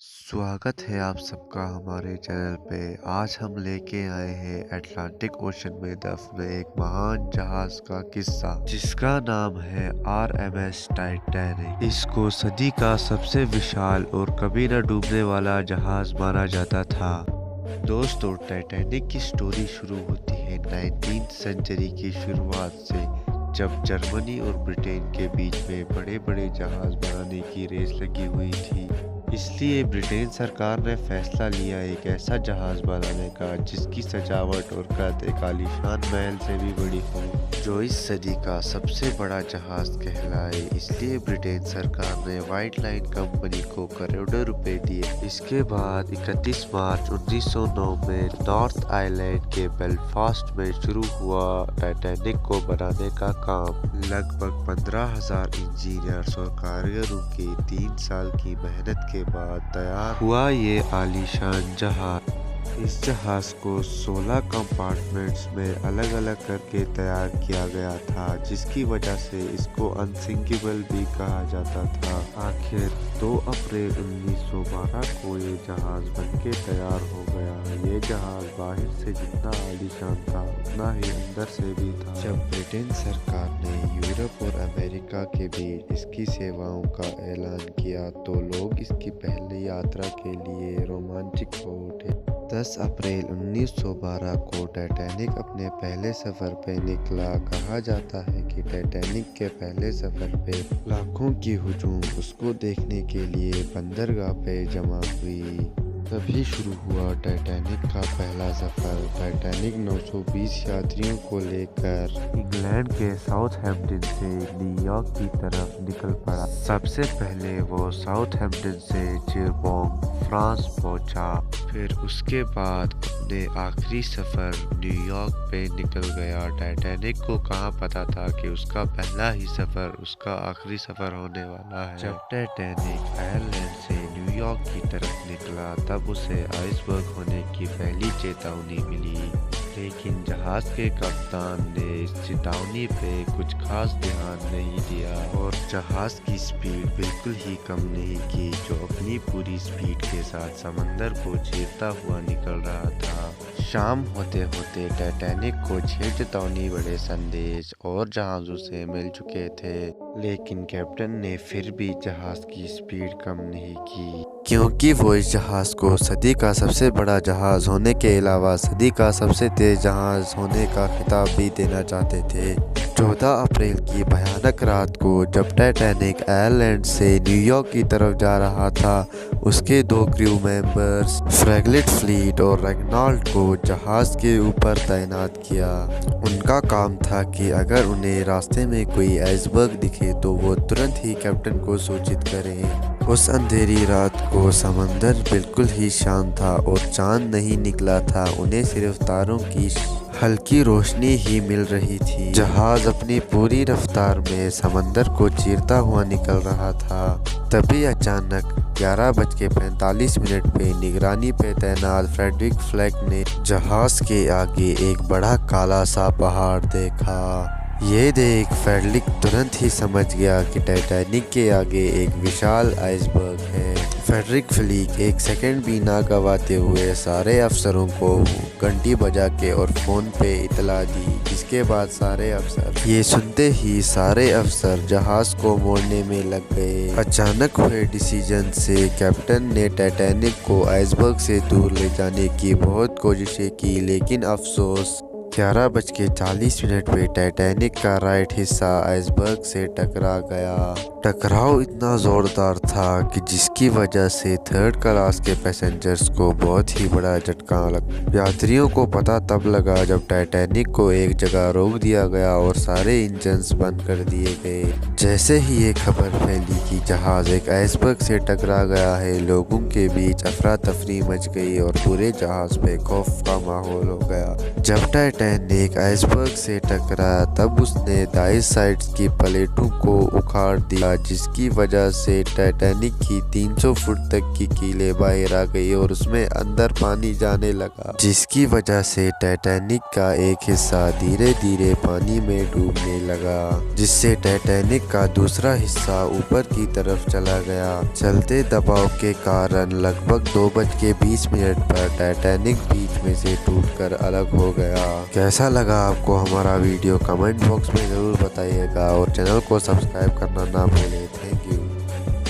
स्वागत है आप सबका हमारे चैनल पे। आज हम लेके आए हैं अटलांटिक ओशन में दफन एक महान जहाज का किस्सा जिसका नाम है RMS टाइटैनिक। इसको सदी का सबसे विशाल और कभी न डूबने वाला जहाज माना जाता था। दोस्तों, टाइटैनिक की स्टोरी शुरू होती है 19th सेंचुरी की शुरुआत से, जब जर्मनी और ब्रिटेन के बीच में बड़े बड़े जहाज बनाने की रेस लगी हुई थी। इसलिए ब्रिटेन सरकार ने फैसला लिया एक ऐसा जहाज बनाने का जिसकी सजावट और कद एक आलीशान महल से भी बड़ी हो, जो इस सदी का सबसे बड़ा जहाज कहलाए। इसलिए ब्रिटेन सरकार ने व्हाइट लाइन कंपनी को करोड़ों रुपए दिए। इसके बाद 31 मार्च 1909 में नॉर्थ आयरलैंड के बेलफास्ट में शुरू हुआ टाइटैनिक को बनाने का काम। लगभग 15,000 इंजीनियर्स और कारीगरों के 3 साल की मेहनत के बाद तैयार हुआ ये आलीशान जहाज। इस जहाज को 16 कंपार्टमेंट्स में अलग अलग करके तैयार किया गया था, जिसकी वजह से इसको अनसिंकेबल भी कहा जाता था। आखिर 2 अप्रैल 1912 को ये जहाज बनके तैयार हो गया। ये जहाज बाहर से जितना आलीशान था उतना ही अंदर से भी था। जब ब्रिटेन सरकार ने यूरोप और अमेरिका के बीच इसकी सेवाओं का ऐलान किया तो लोग इसकी पहली यात्रा के लिए रोमांचित हो उठे। 10 अप्रैल 1912 को टाइटैनिक अपने पहले सफर पे निकला। कहा जाता है कि टाइटैनिक के पहले सफर पे लाखों की हुजूम उसको देखने के लिए बंदरगाह पे जमा हुई। तभी शुरू हुआ टाइटैनिक का पहला सफर। टाइटैनिक 920 यात्रियों को लेकर इंग्लैंड के साउथहैम्पटन से न्यूयॉर्क की तरफ निकल पड़ा। सबसे पहले वो साउथहैम्पटन से चिरबोंग फ्रांस पहुंचा, फिर उसके बाद अपने आखिरी सफर न्यूयॉर्क पे निकल गया। टाइटैनिक को कहाँ पता था कि उसका पहला ही सफर उसका आखिरी सफर होने वाला है। जब टाइटैनिक आयरलैंड से न्यूयॉर्क की तरफ निकला तब उसे आइसबर्ग होने की पहली चेतावनी मिली, लेकिन जहाज के कप्तान ने इस चेतावनी पे कुछ खास ध्यान नहीं दिया और जहाज की स्पीड बिल्कुल ही कम नहीं की, जो अपनी पूरी स्पीड के साथ समंदर को चीरता हुआ निकल रहा था। शाम होते होते टाइटैनिक को 6 चेतावनी बड़े संदेश और जहाजों से मिल चुके थे, लेकिन कैप्टन ने फिर भी जहाज की स्पीड कम नहीं की, क्योंकि वो इस जहाज को सदी का सबसे बड़ा जहाज होने के अलावा सदी का सबसे तेज जहाज होने का खिताब भी देना चाहते थे। 14 अप्रैल की भयानक रात को जब टाइटैनिक आयरलैंड से न्यूयॉर्क की तरफ जा रहा था, उसके 2 क्रू मेंबर्स फ्रैगलिट फ्लीट और रेगनाल्ड को जहाज के ऊपर तैनात किया। उनका काम था कि अगर उन्हें रास्ते में कोई आइसबर्ग दिखे तो वो तुरंत ही कैप्टन को सूचित करें। उस अंधेरी रात को समंदर बिल्कुल ही शांत था और चांद नहीं निकला था। उन्हें सिर्फ तारों की हल्की रोशनी ही मिल रही थी। जहाज अपनी पूरी रफ्तार में समंदर को चीरता हुआ निकल रहा था। तभी अचानक 11:45 पे निगरानी पे तैनात फ्रेडरिक फ्लैग ने जहाज के आगे एक बड़ा काला सा पहाड़ देखा। ये देख फ्रेडरिक तुरंत ही समझ गया कि टाइटैनिक के आगे एक विशाल आइसबर्ग है। फ्रेडरिक फ्लीक एक सेकंड भी ना गवाते हुए सारे अफसरों को घंटी बजा के और फोन पे इतला दी, जिसके बाद सारे अफसर ये सुनते ही सारे अफसर जहाज को मोड़ने में लग गए। अचानक हुए डिसीजन से कैप्टन ने टाइटैनिक को आइसबर्ग से दूर ले जाने की बहुत कोशिशें की, लेकिन अफसोस 11:40 पे टाइटैनिक का राइट हिस्सा आइसबर्ग से टकरा गया। टकराव इतना जोरदार था कि जिसकी वजह से 3rd क्लास के पैसेंजर्स को बहुत ही बड़ा झटका लगा। यात्रियों को पता तब लगा जब टाइटैनिक को एक जगह रोक दिया गया और सारे इंजन्स बंद कर दिए गए। जैसे ही ये खबर फैली कि जहाज एक आइसबर्ग से टकरा गया है, लोगों के बीच अफरा तफरी मच गई और पूरे जहाज पे खौफ का माहौल हो गया। जब टाइटैनिक आइसबर्ग से टकराया तब उसने दाईं साइड की प्लेटों को उखाड़ दिया, जिसकी वजह से टाइटैनिक की 300 फुट तक की कीलें बाहर आ गई और उसमें अंदर पानी जाने लगा, जिसकी वजह से टाइटैनिक का एक हिस्सा धीरे धीरे पानी में डूबने लगा, जिससे टाइटैनिक का दूसरा हिस्सा ऊपर की तरफ चला गया। चलते दबाव के कारण लगभग 2:20 पर टाइटैनिक बीच में से टूटकर अलग हो गया। कैसा लगा आपको हमारा वीडियो कमेंट बॉक्स में जरूर बताइएगा और चैनल को सब्सक्राइब करना ना भूलें।